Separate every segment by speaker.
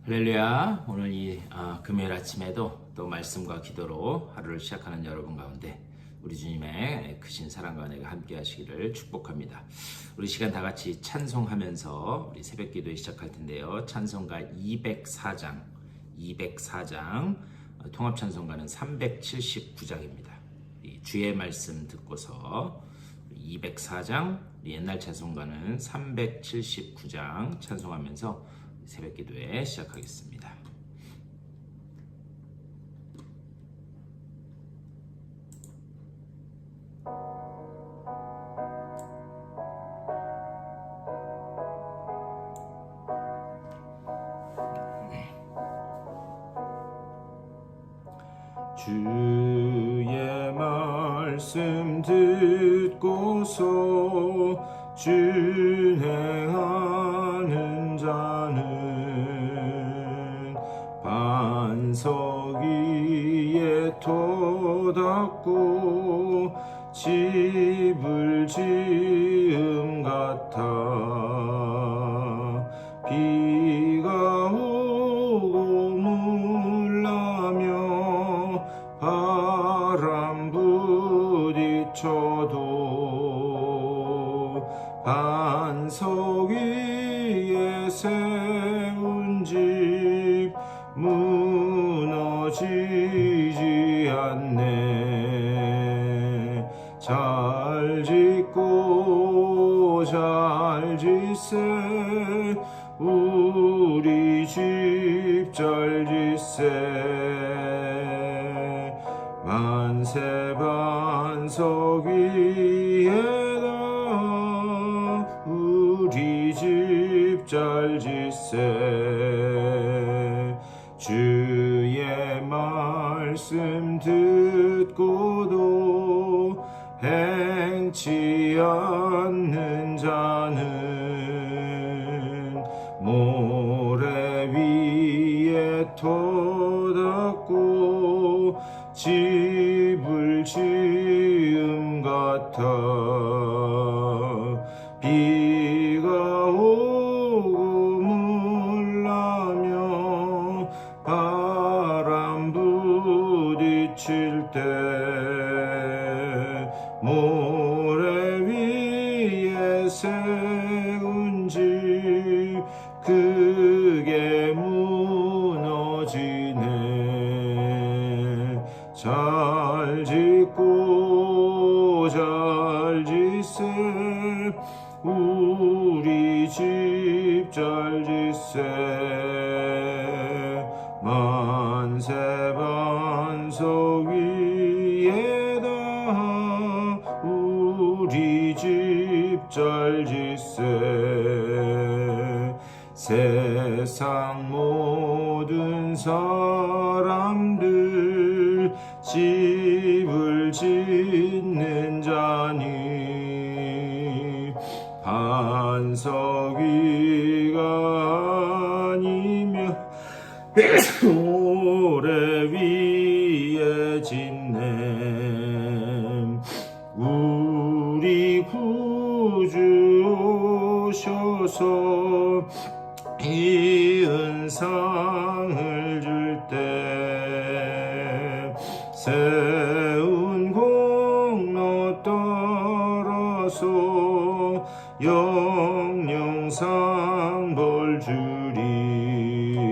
Speaker 1: 할렐루야. 오늘 이 금요일 아침에도 또 말씀과 기도로 하루를 시작하는 여러분 가운데 우리 주님의 크신 사랑과 은혜가 함께 하시기를 축복합니다. 우리 시간 다 같이 찬송하면서 우리 새벽 기도에 시작할 텐데요. 찬송가 204장 통합 찬송가는 379장입니다. 이 주의 말씀 듣고서 204장 옛날 찬송가는 379장 찬송하면서 새벽 기도에 시작하겠습니다. 주의 말씀 듣고서 준행하는 자는 반석 위에 터닫고 집을 지음 같아 비가 오고 물나며 바람 부딪혀도 반석 위에 세운 집 무너지지 않네. 잘 짓고 잘 짓세 우리 집 잘 짓세. 만세 반석 위에다 우리 집 잘 짓세. 주의 말씀 듣고도 행치 않는 자는 모래 위에 터닫고 집을 지음 같아 비가 오고 물나며 바람 부딪힐 때 모래 위에 세운 집 크게 무너지네. 잘 짓고 잘 짓세 우리 집 잘 짓세. 만세 반석 위에다 우리 집 잘 짓세. 세상 모든 사람들 집을 짓는 자니 반석 위가 아니면 모래 위에 짓네. 우리 구주 오셔서 이 은상을 줄 때 세운 공로 따라서 영영상 벌 주리.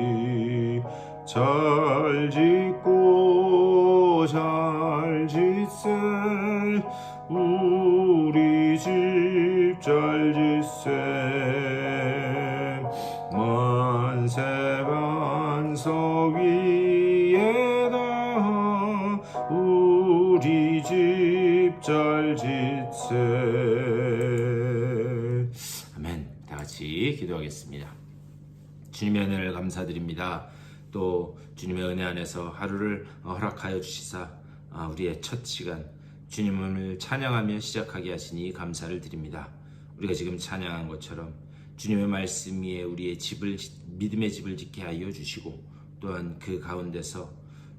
Speaker 1: 잘 짓고 잘 짓세 우리 집 잘 짓세. 만세 반석 위에다 우리 집 잘 짓세. 아멘. 다 같이 기도하겠습니다. 주님의 은혜를 감사드립니다. 또 주님의 은혜 안에서 하루를 허락하여 주시사 우리의 첫 시간 주님을 찬양하며 시작하게 하시니 감사를 드립니다. 우리가 지금 찬양한 것처럼 주님의 말씀 위에 우리의 집을 믿음의 집을 짓게 하여 주시고 또한 그 가운데서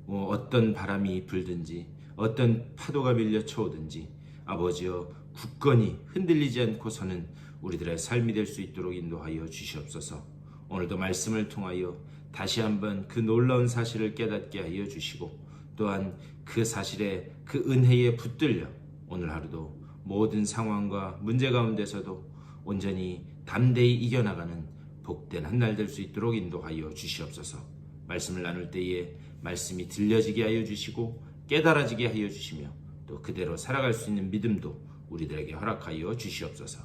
Speaker 1: 어떤 바람이 불든지 어떤 파도가 밀려 쳐오든지 아버지여 굳건히 흔들리지 않고서는 우리들의 삶이 될 수 있도록 인도하여 주시옵소서. 오늘도 말씀을 통하여 다시 한번 그 놀라운 사실을 깨닫게 하여 주시고 또한 그 사실에 그 은혜에 붙들려 오늘 하루도 모든 상황과 문제 가운데서도 온전히 담대히 이겨나가는 복된 한 날 될 수 있도록 인도하여 주시옵소서. 말씀을 나눌 때에 말씀이 들려지게 하여 주시고 깨달아지게 하여 주시며 또 그대로 살아갈 수 있는 믿음도 우리들에게 허락하여 주시옵소서.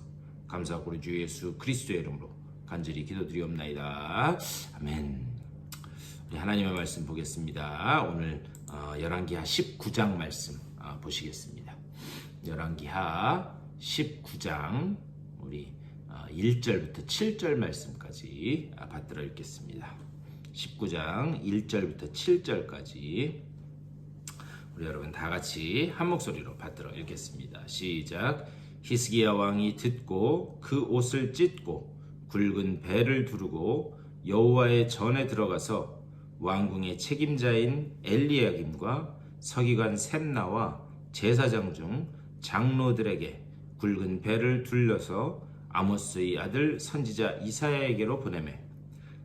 Speaker 1: 감사하고 우리 주 예수 그리스도의 이름으로 간절히 기도드리옵나이다. 아멘. 우리 하나님의 말씀 보겠습니다. 오늘 열왕기하 19장 말씀 보시겠습니다. 열왕기하 19장 우리 1절부터 7절 말씀까지 받들어 읽겠습니다. 19장 1절부터 7절까지 우리 여러분 다 같이 한 목소리로 받들어 읽겠습니다. 시작. 히스기야 왕이 듣고 그 옷을 찢고 굵은 배를 두르고 여호와의 전에 들어가서 왕궁의 책임자인 엘리야김과 서기관 셈나와 제사장 중 장로들에게 굵은 배를 둘러서 아모스의 아들 선지자 이사야에게로 보내매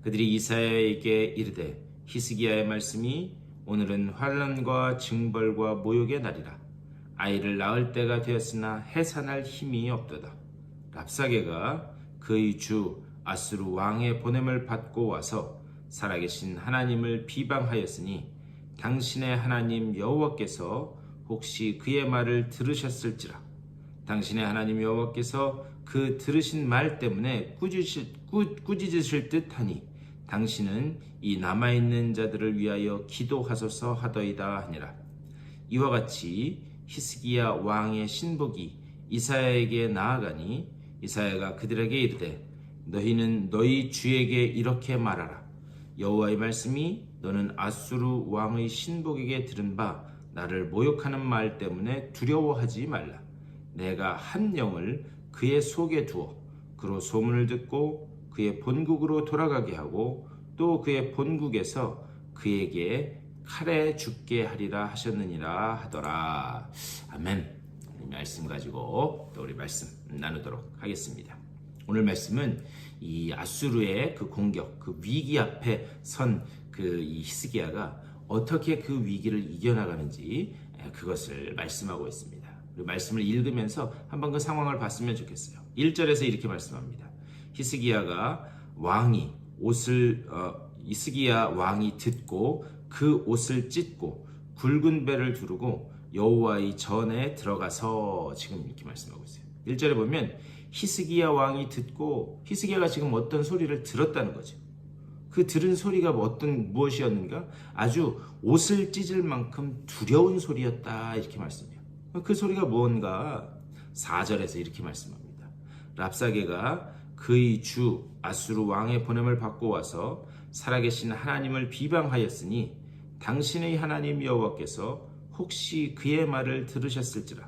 Speaker 1: 그들이 이사야에게 이르되 히스기야의 말씀이 오늘은 환난과 징벌과 모욕의 날이라. 아이를 낳을 때가 되었으나 해산할 힘이 없도다. 랍사게가 그의 주 아수르 왕의 보냄을 받고 와서 살아계신 하나님을 비방하였으니 당신의 하나님 여호와께서 혹시 그의 말을 들으셨을지라. 당신의 하나님 여호와께서 그 들으신 말 때문에 꾸짖으실 듯하니 당신은 이 남아있는 자들을 위하여 기도하소서 하더이다 하니라. 이와 같이 히스기야 왕의 신복이 이사야에게 나아가니 이사야가 그들에게 이르되 너희는 너희 주에게 이렇게 말하라. 여호와의 말씀이 너는 아수르 왕의 신복에게 들은 바 나를 모욕하는 말 때문에 두려워하지 말라. 내가 한 영을 그의 속에 두어 그로 소문을 듣고 그의 본국으로 돌아가게 하고 또 그의 본국에서 그에게 칼에 죽게 하리라 하셨느니라 하더라. 아멘. 이 말씀 가지고 또 우리 말씀 나누도록 하겠습니다. 오늘 말씀은 이 아수르의 그 공격, 그 위기 앞에 선 그 히스기야가 어떻게 그 위기를 이겨나가는지 그것을 말씀하고 있습니다. 그리고 말씀을 읽으면서 한번 그 상황을 봤으면 좋겠어요. 1절에서 이렇게 말씀합니다. 히스기야 왕이 듣고 그 옷을 찢고 굵은 배를 두르고 여호와의 전에 들어가서 지금 이렇게 말씀하고 있어요. 1절에 보면 히스기야 왕이 듣고 히스기야가 지금 어떤 소리를 들었다는 거죠. 그 들은 소리가 무엇이었는가? 아주 옷을 찢을 만큼 두려운 소리였다 이렇게 말씀해요. 그 소리가 무언가 4절에서 이렇게 말씀합니다. 랍사게가 그의 주 아수르 왕의 보냄을 받고 와서 살아계신 하나님을 비방하였으니 당신의 하나님 여호와께서 혹시 그의 말을 들으셨을지라.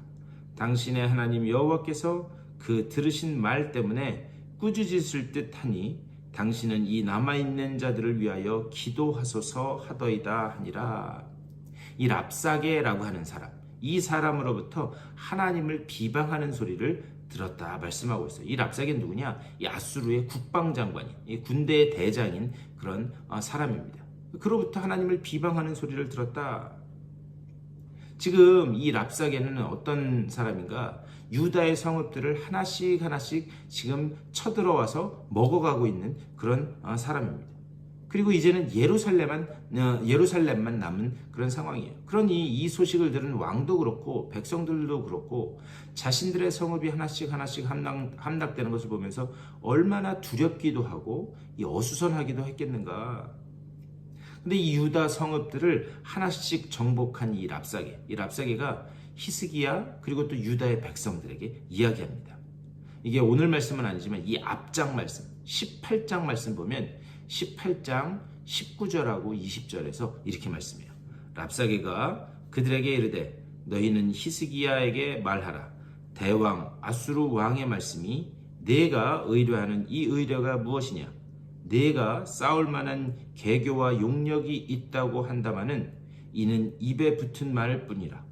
Speaker 1: 당신의 하나님 여호와께서 그 들으신 말 때문에 꾸짖으실 듯하니 당신은 이 남아있는 자들을 위하여 기도하소서 하더이다 하니라. 이 랍사게라고 하는 사람, 이 사람으로부터 하나님을 비방하는 소리를 들었다 말씀하고 있어요. 이 랍사게는 누구냐? 이 아수르의 국방장관인, 이 군대의 대장인 그런 사람입니다. 그로부터 하나님을 비방하는 소리를 들었다. 지금 이 랍사게는 어떤 사람인가? 유다의 성읍들을 하나씩 지금 쳐들어와서 먹어가고 있는 그런 사람입니다. 그리고 이제는 예루살렘만 남은 그런 상황이에요. 그러니 이 소식을 들은 왕도 그렇고 백성들도 그렇고 자신들의 성읍이 하나씩 함락되는 것을 보면서 얼마나 두렵기도 하고 어수선하기도 했겠는가. 근데 이 유다 성읍들을 하나씩 정복한 이 랍사게가 히스기야 그리고 또 유다의 백성들에게 이야기합니다. 이게 오늘 말씀은 아니지만 이 앞장 말씀 18장 말씀 보면 18장 19절하고 20절에서 이렇게 말씀해요. 랍사게가 그들에게 이르되 너희는 히스기야에게 말하라. 대왕 아수르 왕의 말씀이 네가 의뢰하는 이 의뢰가 무엇이냐? 네가 싸울 만한 계교와 용력이 있다고 한다마는 이는 입에 붙은 말 뿐이라.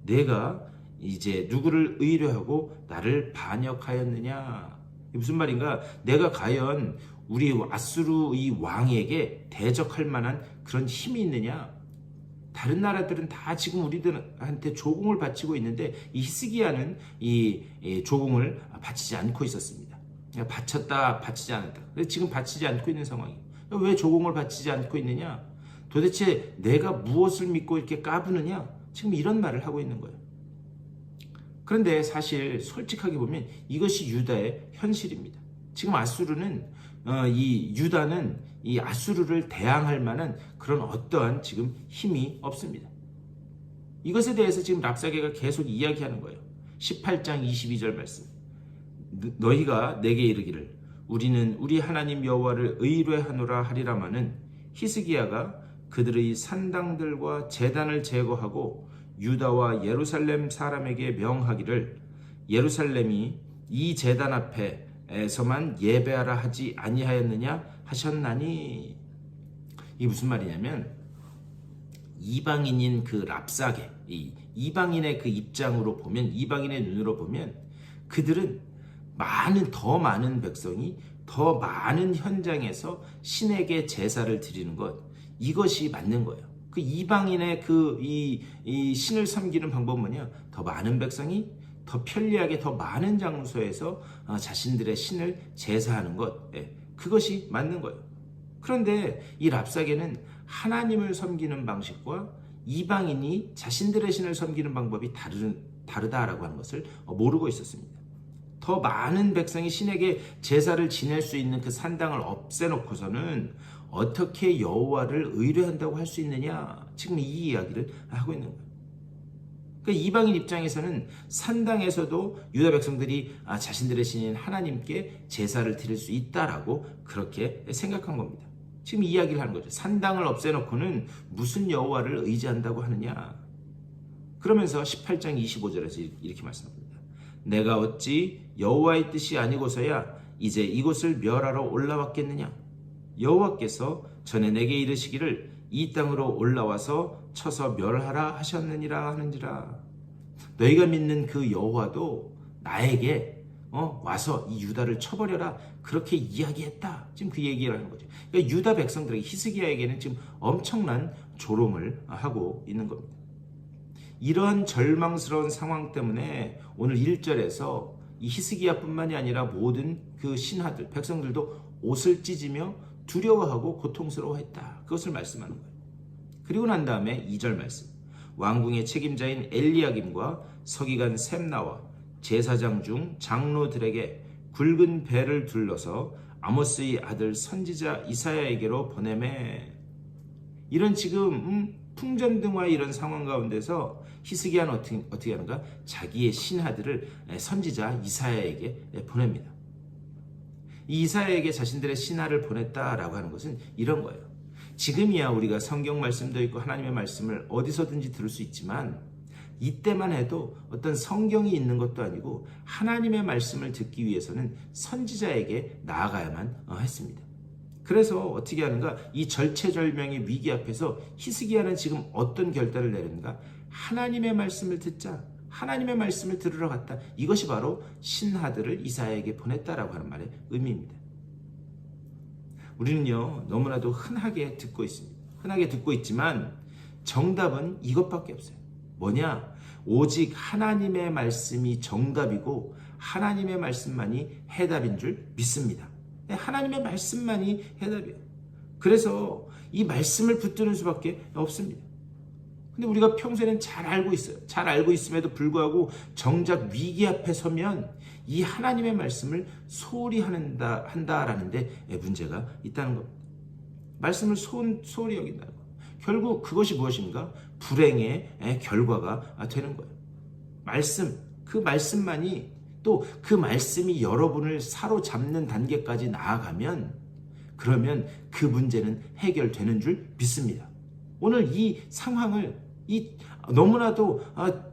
Speaker 1: 내가 이제 누구를 의뢰하고 나를 반역하였느냐? 무슨 말인가? 내가 과연 우리 아수르 이 왕에게 대적할 만한 그런 힘이 있느냐? 다른 나라들은 다 지금 우리들한테 조공을 바치고 있는데 이 히스기야는 이 조공을 바치지 않고 있었습니다. 바쳤다 바치지 않았다. 그래서 지금 바치지 않고 있는 상황이에요. 왜 조공을 바치지 않고 있느냐? 도대체 내가 무엇을 믿고 이렇게 까부느냐? 지금 이런 말을 하고 있는 거예요. 그런데 사실 솔직하게 보면 이것이 유다의 현실입니다. 지금 아수르는 이 유다는 이 아수르를 대항할 만한 그런 어떠한 지금 힘이 없습니다. 이것에 대해서 지금 랍사게가 계속 이야기하는 거예요. 18장 22절 말씀. 너희가 내게 이르기를 우리는 우리 하나님 여호와를 의뢰하노라 하리라마는 히스기야가 그들의 산당들과 제단을 제거하고 유다와 예루살렘 사람에게 명하기를 예루살렘이 이 제단 앞에서만 예배하라 하지 아니하였느냐 하셨나니. 이게 무슨 말이냐면 이방인인 그 랍사게, 이방인의 그 입장으로 보면, 이방인의 눈으로 보면 그들은 더 많은 백성이 더 많은 현장에서 신에게 제사를 드리는 것, 이것이 맞는 거예요. 그 이방인의 이 신을 섬기는 방법은 뭐냐? 더 많은 백성이 더 편리하게 더 많은 장소에서 자신들의 신을 제사하는 것, 그것이 맞는 거예요. 그런데 이 랍사게는 하나님을 섬기는 방식과 이방인이 자신들의 신을 섬기는 방법이 다르다라고 하는 것을 모르고 있었습니다. 더 많은 백성이 신에게 제사를 지낼 수 있는 그 산당을 없애놓고서는 어떻게 여호와를 의뢰한다고 할 수 있느냐? 지금 이 이야기를 하고 있는 거예요. 그러니까 이방인 입장에서는 산당에서도 유다 백성들이 자신들의 신인 하나님께 제사를 드릴 수 있다라고 그렇게 생각한 겁니다. 지금 이야기를 하는 거죠. 산당을 없애놓고는 무슨 여호와를 의지한다고 하느냐? 그러면서 18장 25절에서 이렇게 말씀합니다. 내가 어찌 여호와의 뜻이 아니고서야 이제 이곳을 멸하러 올라왔겠느냐? 여호와께서 전에 내게 이르시기를 이 땅으로 올라와서 쳐서 멸하라 하셨느니라 하는지라. 너희가 믿는 그 여호와도 나에게 와서 이 유다를 쳐버려라 그렇게 이야기했다. 지금 그 얘기를 하는 거죠. 그러니까 유다 백성들에게, 히스기야에게는 지금 엄청난 조롱을 하고 있는 겁니다. 이러한 절망스러운 상황 때문에 오늘 1절에서 이 히스기야뿐만이 아니라 모든 그 신하들, 백성들도 옷을 찢으며 두려워하고 고통스러워했다. 그것을 말씀하는 거예요. 그리고 난 다음에 2절 말씀. 왕궁의 책임자인 엘리야김과 서기관 셈나와 제사장 중 장로들에게 굵은 배를 둘러서 아모스의 아들 선지자 이사야에게로 보내매. 이런 지금 풍전등화의 이런 상황 가운데서 히스기야는 어떻게 하는가? 자기의 신하들을 선지자 이사야에게 보냅니다. 이 이사야에게 자신들의 신하를 보냈다라고 하는 것은 이런 거예요. 지금이야 우리가 성경 말씀도 있고 하나님의 말씀을 어디서든지 들을 수 있지만 이때만 해도 어떤 성경이 있는 것도 아니고 하나님의 말씀을 듣기 위해서는 선지자에게 나아가야만 했습니다. 그래서 어떻게 하는가? 이 절체절명의 위기 앞에서 히스기야는 지금 어떤 결단을 내렸는가? 하나님의 말씀을 듣자. 하나님의 말씀을 들으러 갔다. 이것이 바로 신하들을 이사야에게 보냈다라고 하는 말의 의미입니다. 우리는요 너무나도 흔하게 듣고 있습니다. 흔하게 듣고 있지만 정답은 이것밖에 없어요. 뭐냐? 오직 하나님의 말씀이 정답이고 하나님의 말씀만이 해답인 줄 믿습니다. 하나님의 말씀만이 해답이에요. 그래서 이 말씀을 붙드는 수밖에 없습니다. 근데 우리가 평소에는 잘 알고 있어요. 잘 알고 있음에도 불구하고 정작 위기 앞에 서면 이 하나님의 말씀을 소홀히 한다라는 데 문제가 있다는 겁니다. 말씀을 소홀히 여긴다는 거. 결국 그것이 무엇인가? 불행의 결과가 되는 거예요. 말씀, 그 말씀만이 또 그 말씀이 여러분을 사로잡는 단계까지 나아가면 그러면 그 문제는 해결되는 줄 믿습니다. 오늘 이 상황을 너무나도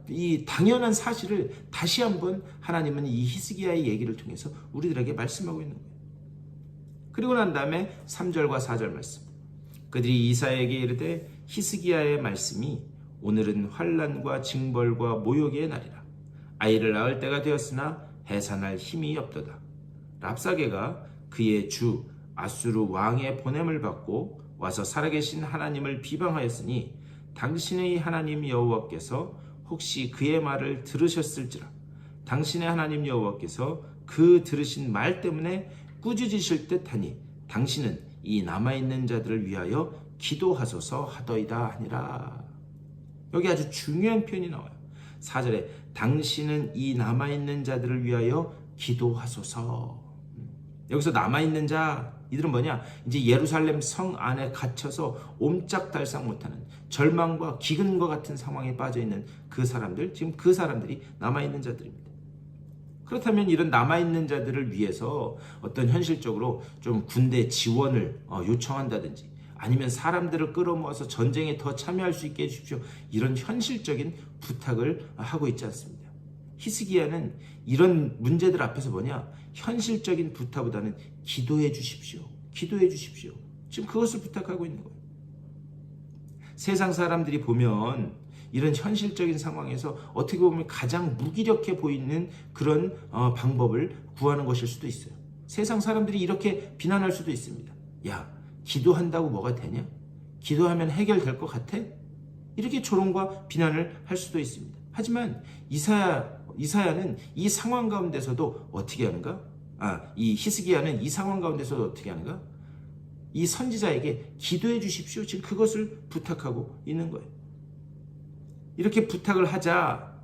Speaker 1: 이 당연한 사실을 다시 한번 하나님은 이 히스기야의 얘기를 통해서 우리들에게 말씀하고 있는 거예요. 그리고 난 다음에 3절과 4절 말씀. 그들이 이사야에게 이르되 히스기야의 말씀이 오늘은 환난과 징벌과 모욕의 날이라. 아이를 낳을 때가 되었으나 해산할 힘이 없도다. 랍사게가 그의 주 아수르 왕의 보냄을 받고 와서 살아계신 하나님을 비방하였으니 당신의 하나님 여호와께서 혹시 그의 말을 들으셨을지라. 당신의 하나님 여호와께서 그 들으신 말 때문에 꾸짖으실 듯하니 당신은 이 남아있는 자들을 위하여 기도하소서 하더이다 하니라. 여기 아주 중요한 표현이 나와요. 4절에 당신은 이 남아있는 자들을 위하여 기도하소서. 여기서 남아있는 자, 이들은 뭐냐? 이제 예루살렘 성 안에 갇혀서 옴짝달싹 못하는 절망과 기근과 같은 상황에 빠져있는 그 사람들, 지금 그 사람들이 남아있는 자들입니다. 그렇다면 이런 남아있는 자들을 위해서 어떤 현실적으로 좀 군대 지원을 요청한다든지 아니면 사람들을 끌어모아서 전쟁에 더 참여할 수 있게 해주십시오. 이런 현실적인 부탁을 하고 있지 않습니다. 히스기야는 이런 문제들 앞에서 뭐냐? 현실적인 부탁보다는 기도해 주십시오. 기도해 주십시오. 지금 그것을 부탁하고 있는 거예요. 세상 사람들이 보면 이런 현실적인 상황에서 어떻게 보면 가장 무기력해 보이는 그런 방법을 구하는 것일 수도 있어요. 세상 사람들이 이렇게 비난할 수도 있습니다. 야, 기도한다고 뭐가 되냐? 기도하면 해결될 것 같아? 이렇게 조롱과 비난을 할 수도 있습니다. 하지만 이사야는 이 상황 가운데서도 어떻게 하는가? 이 히스기야는 이 상황 가운데서도 어떻게 하는가? 이 선지자에게 기도해 주십시오. 지금 그것을 부탁하고 있는 거예요. 이렇게 부탁을 하자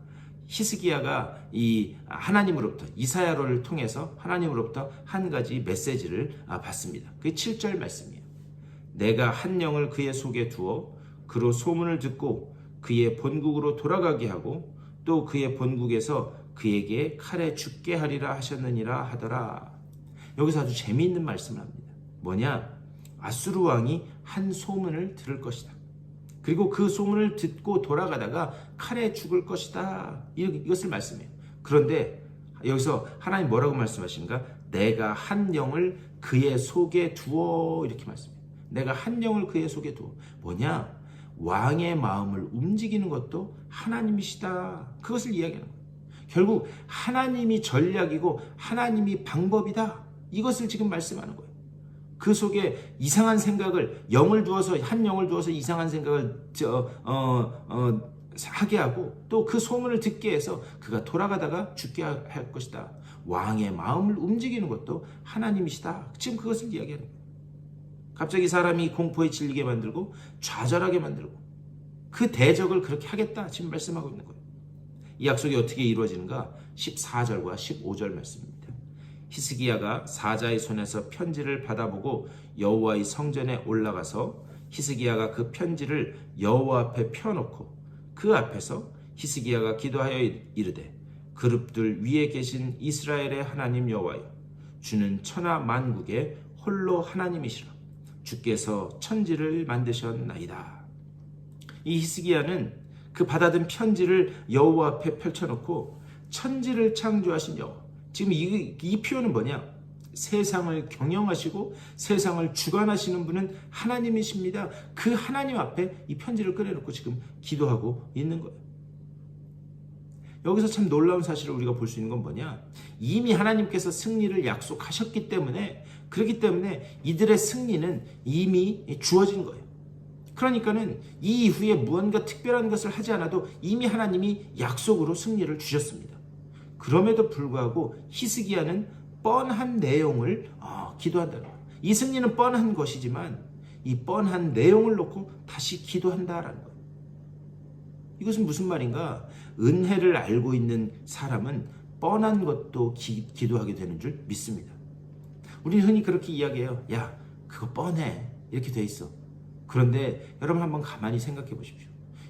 Speaker 1: 히스기야가 이 하나님으로부터 이사야를 통해서 하나님으로부터 한 가지 메시지를 받습니다. 그게 7절 말씀이에요. 내가 한 영을 그의 속에 두어 그로 소문을 듣고 그의 본국으로 돌아가게 하고 또 그의 본국에서 그에게 칼에 죽게 하리라 하셨느니라 하더라. 여기서 아주 재미있는 말씀을 합니다. 뭐냐? 아수르 왕이 한 소문을 들을 것이다. 그리고 그 소문을 듣고 돌아가다가 칼에 죽을 것이다. 이것을 말씀해요. 그런데 여기서 하나님 뭐라고 말씀하시는가? 내가 한 영을 그의 속에 두어 이렇게 말씀해요. 내가 한 영을 그의 속에 두어. 뭐냐? 왕의 마음을 움직이는 것도 하나님이시다. 그것을 이야기하는 거예요. 결국 하나님이 전략이고 하나님이 방법이다. 이것을 지금 말씀하는 거예요. 그 속에 이상한 생각을 한 영을 두어서 이상한 생각을 하게 하고 또 그 소문을 듣게 해서 그가 돌아가다가 죽게 할 것이다. 왕의 마음을 움직이는 것도 하나님이시다. 지금 그것을 이야기하는 거예요. 갑자기 사람이 공포에 질리게 만들고 좌절하게 만들고 그 대적을 그렇게 하겠다. 지금 말씀하고 있는 거예요. 이 약속이 어떻게 이루어지는가? 14절과 15절 말씀입니다. 히스기야가 사자의 손에서 편지를 받아보고 여호와의 성전에 올라가서 히스기야가 그 편지를 여호와 앞에 펴놓고 그 앞에서 히스기야가 기도하여 이르되 그룹들 위에 계신 이스라엘의 하나님 여호와여, 주는 천하 만국의 홀로 하나님이시라. 주께서 천지를 만드셨나이다. 이 히스기야는 그 받아든 편지를 여호와 앞에 펼쳐놓고 천지를 창조하신 여호와. 지금 이 표현은 뭐냐? 세상을 경영하시고 세상을 주관하시는 분은 하나님이십니다. 그 하나님 앞에 이 편지를 꺼내놓고 지금 기도하고 있는 거예요. 여기서 참 놀라운 사실을 우리가 볼 수 있는 건 뭐냐? 이미 하나님께서 승리를 약속하셨기 때문에, 그렇기 때문에 이들의 승리는 이미 주어진 거예요. 그러니까는 이 이후에 무언가 특별한 것을 하지 않아도 이미 하나님이 약속으로 승리를 주셨습니다. 그럼에도 불구하고 히스기야는 뻔한 내용을 기도한다는 거예요. 이 승리는 뻔한 것이지만 이 뻔한 내용을 놓고 다시 기도한다라는 거예요. 이것은 무슨 말인가? 은혜를 알고 있는 사람은 뻔한 것도 기도하게 되는 줄 믿습니다. 우리는 흔히 그렇게 이야기해요. 야, 그거 뻔해. 이렇게 돼 있어. 그런데 여러분 한번 가만히 생각해 보십시오.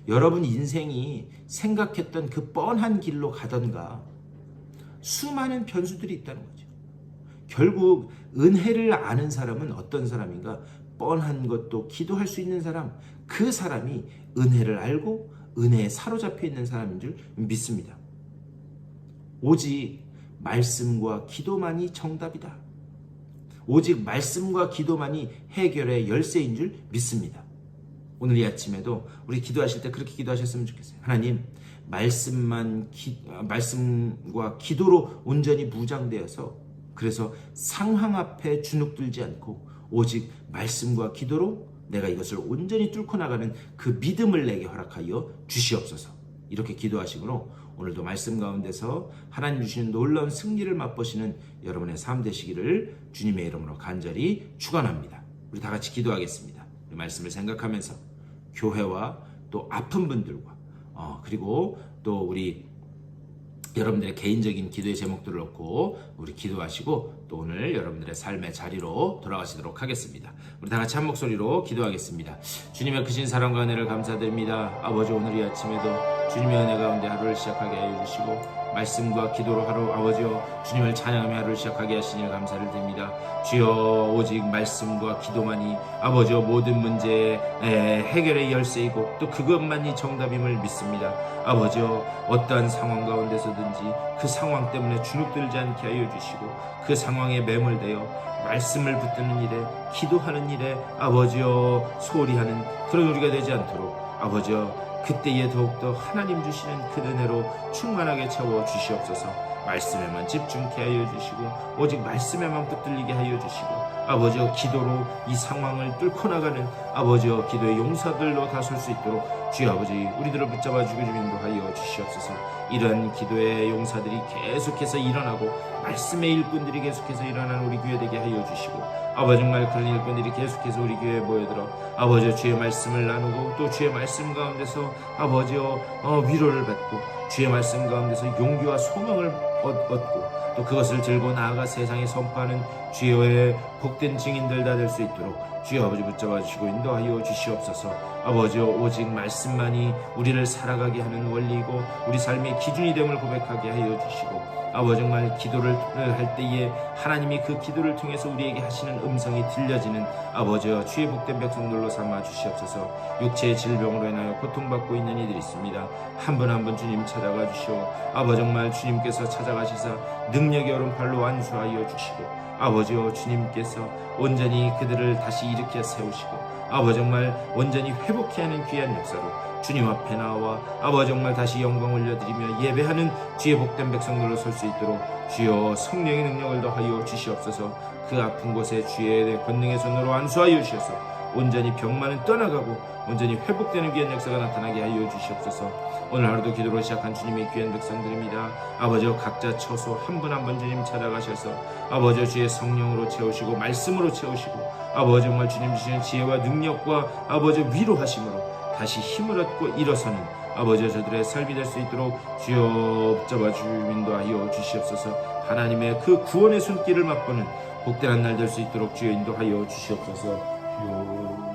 Speaker 1: 여러분 인생이 생각했던 그 뻔한 길로 가던가 수많은 변수들이 있다는 거죠. 결국 은혜를 아는 사람은 어떤 사람인가? 뻔한 것도 기도할 수 있는 사람, 그 사람이 은혜를 알고 은혜에 사로잡혀 있는 사람인 줄 믿습니다. 오직 말씀과 기도만이 정답이다. 오직 말씀과 기도만이 해결의 열쇠인 줄 믿습니다. 오늘 이 아침에도 우리 기도하실 때 그렇게 기도하셨으면 좋겠어요. 하나님, 말씀과 기도로 온전히 무장되어서 그래서 상황 앞에 주눅들지 않고 오직 말씀과 기도로 내가 이것을 온전히 뚫고 나가는 그 믿음을 내게 허락하여 주시옵소서. 이렇게 기도하시므로 오늘도 말씀 가운데서 하나님 주시는 놀라운 승리를 맛보시는 여러분의 삶 되시기를 주님의 이름으로 간절히 축원합니다. 우리 다 같이 기도하겠습니다. 이 말씀을 생각하면서 교회와 또 아픈 분들과 그리고 또 우리 여러분들의 개인적인 기도의 제목들을 놓고 우리 기도하시고 또 오늘 여러분들의 삶의 자리로 돌아가시도록 하겠습니다. 우리 다 같이 한 목소리로 기도하겠습니다. 주님의 크신 사랑과 은혜를 감사드립니다. 아버지, 오늘 이 아침에도 주님의 은혜 가운데 하루를 시작하게 하여 주시고 말씀과 기도로 하루 아버지여 주님을 찬양하며 하루를 시작하게 하시니 감사를 드립니다. 주여, 오직 말씀과 기도만이 아버지여 모든 문제의 해결의 열쇠이고 또 그것만이 정답임을 믿습니다. 아버지여, 어떠한 상황 가운데서든지 그 상황 때문에 주눅들지 않게 하여 주시고 그 상황에 매몰되어 말씀을 붙드는 일에 기도하는 일에 아버지여 소홀히 하는 그런 우리가 되지 않도록 아버지여 그때에 더욱더 하나님 주시는 그 은혜로 충만하게 채워 주시옵소서. 말씀에만 집중케 하여 주시고 오직 말씀에만 붙들리게 하여 주시고 아버지여 기도로 이 상황을 뚫고 나가는 아버지여 기도의 용사들로 다 설 수 있도록 주여 아버지 우리들을 붙잡아 주기를 인도하여 주시옵소서. 이런 기도의 용사들이 계속해서 일어나고 말씀의 일꾼들이 계속해서 일어나는 우리 교회 되게 하여 주시고 아버지 정말 그런 일꾼들이 계속해서 우리 교회에 모여들어 아버지여 주의 말씀을 나누고 또 주의 말씀 가운데서 아버지여 위로를 받고 주의 말씀 가운데서 용기와 소망을 얻고 또 그것을 들고 나아가 세상에 선포하는 주의 복된 증인들 다 될 수 있도록 주여 아버지 붙잡아 주시고 인도하여 주시옵소서. 아버지여 오직 말씀만이 우리를 살아가게 하는 원리이고 우리 삶의 기준이 됨을 고백하게 하여 주시고 아버지 정말 기도를 할 때에 하나님이 그 기도를 통해서 우리에게 하시는 음성이 들려지는 아버지여 주의 복된 백성들로 삼아 주시옵소서. 육체의 질병으로 인하여 고통받고 있는 이들이 있습니다. 한 분 한 분 주님 찾아가 주시오. 아버지 정말 주님께서 찾아가시사 능력의 오른팔로 안수하여 주시고 아버지여 주님께서 온전히 그들을 다시 일으켜 세우시고 아버지 정말 온전히 회복케 하는 귀한 역사로 주님 앞에 나와 아버지 정말 다시 영광 올려드리며 예배하는 주의 복된 백성들로 설 수 있도록 주여 성령의 능력을 더하여 주시옵소서. 그 아픈 곳에 주의 권능의 손으로 안수하여 주셔서 온전히 병만은 떠나가고 온전히 회복되는 귀한 역사가 나타나게 하여 주시옵소서. 오늘 하루도 기도로 시작한 주님의 귀한 백성들입니다. 아버지여 각자 처소 한 분 한 분 주님 찾아가셔서 아버지여 주의 성령으로 채우시고 말씀으로 채우시고 아버지 정말 주님 주시는 지혜와 능력과 아버지 위로하심으로 다시 힘을 얻고 일어서는 아버지여 저들의 삶이 될 수 있도록 주여 붙잡아 인도하여 주시옵소서. 하나님의 그 구원의 손길을 맛보는 복된 날 될 수 있도록 주여 인도하여 주시옵소서. 주여